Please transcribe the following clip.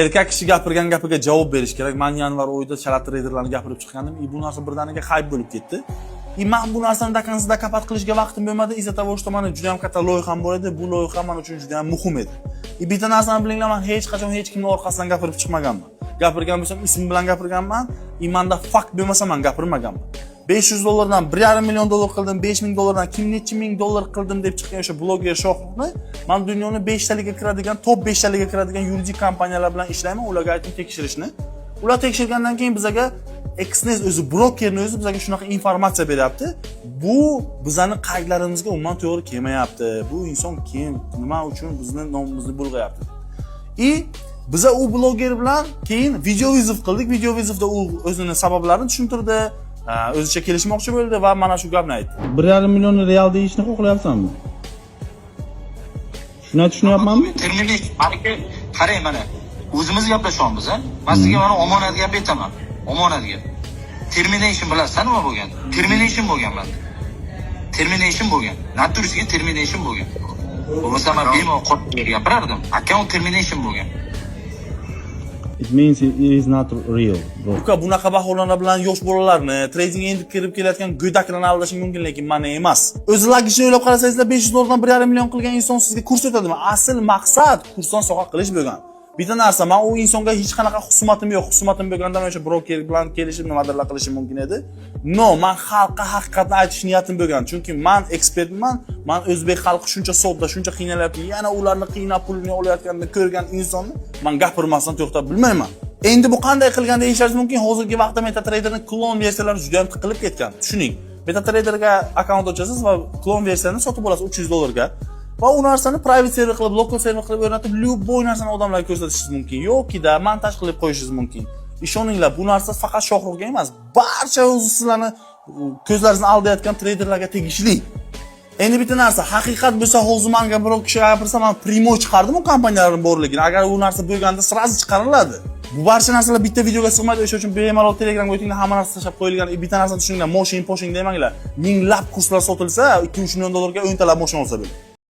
Erkak kishi gapirgan gapiga javob berish kerak. Men yanvar oyida chala treyderlarni gapirib chiqqandim. Bu narsa birdaniga hype bo'lib ketdi. Men bu narsani dakanizda kapat qilishga vaqtim bo'lmadi. Из-за того, что mana juda ham katta loyiham bor edi. Bu loyiha men uchun juda ham muhim edi. Bitta narsani bilinglar, men hech qachon hech kimning orqasidan gapirib chiqmaganman. Gapirgan bo'lsam ism bilan gapirganman. Menda fakt bo'lmasa men gapirmaganman. $500 dan $1,5 million qildim, $5,000 dan kim necha ming dollar qildim deb chiqqan o'sha bloger Shohruxni men dunyoni 5 taliga kiradigan, top 5 taliga kiradigan yuridik kompaniyalar bilan ishlayman, ularga aytib tekshirishni. Ular tekshirgandan keyin bizga Xnet o'zi brokerni o'zi bizga shunaqa informatsiya beryapti. Bu bizning qaydlarimizga umuman to'g'ri kelmayapti. Bu inson kim, nima uchun bizning nomimizni bulg'ayapti. Biz u bloger bilan keyin video vizov qildik. Video vizovda u o'zining sabablarini tushuntirdi. O'zicha kelishmoqchi bo'ldi va mana shu gapni aytdi. 1,5 million real deyishni xohlayapsanmi? Shuni tushunyapmanmi? Terminal balki qarang mana o'zimiz gaplashyapmiz, a? Men sizga mana omonat gap aytaman. Omonat gap. Termination bilasizmi nima bo'lgan? Termination bo'lgan menda. Termination bo'lgan. Natursiga termination bo'lgan. Bo'lmasa men bemalol qotib gapirardim. Account termination bo'lgan. It means it is not real, bro. Bunaqa bahonalar bilan yosh bolalarni tradingga endi kirib kelayotgan go'daklarni aldash mumkin, lekin mana emas. O'zi logikani o'ylab qarasangizlar, $500 dan $1,5 million qilgan inson sizga kurs o'tadimi? Asl maqsad kursdan so'qa qilish bo'lgan. Bitta narsa, men u insonga hech qanaqa xusumatim yo'q. Xusumatim bo'lganda men o'sha broker bilan kelishib nimadirlar qilishim mumkin edi. No, men xalqqa haqiqatni aytish niyatim bo'lgan. Chunki men ekspertman. Men o'zbek xalqi shuncha sodda, shuncha qiynalyapti. Yana ularni qiynab pulini olayotganini ko'rgan insonni men gapirmasdan to'xtab bilmayman. Endi bu qanday qilgan deyishingiz mumkin. Hozirgi vaqtda MetaTraderning klon versiyalari juda ham tiqilib ketgan. Tushuning. MetaTraderga akkaunt ochasiz va klon versiyasini sotib olasiz $300 ga. Va u narsani private server qilib, local server qilib o'rnatib, любой narsani odamlarga ko'rsatishingiz mumkin. Yo'qida montaj qilib qo'yishingiz mumkin. Ishoninglar, bu narsa faqat Shohruxga emas, barcha o'zi sizlarni ko'zlaringizni aldayotgan treyderlarga tegishli. Endi bitta narsa, haqiqat bo'lsa, hozir menga birov kishi gapirsa, men primo chiqardim u kompaniyalarning borligini. Agar u narsa bo'lganda sirazi chiqariladi. Bu barcha narsalar bitta videoga sig'maydi, o'sha uchun bemalol Telegramga o'tinglar, hamma narsa tashlab qo'yilgan. Bitta narsani tushuninglar, motion poshing demanglar. Minglab kurslar sotilsa, $2-3 million ga 10 talab motion olsa bo'ladi.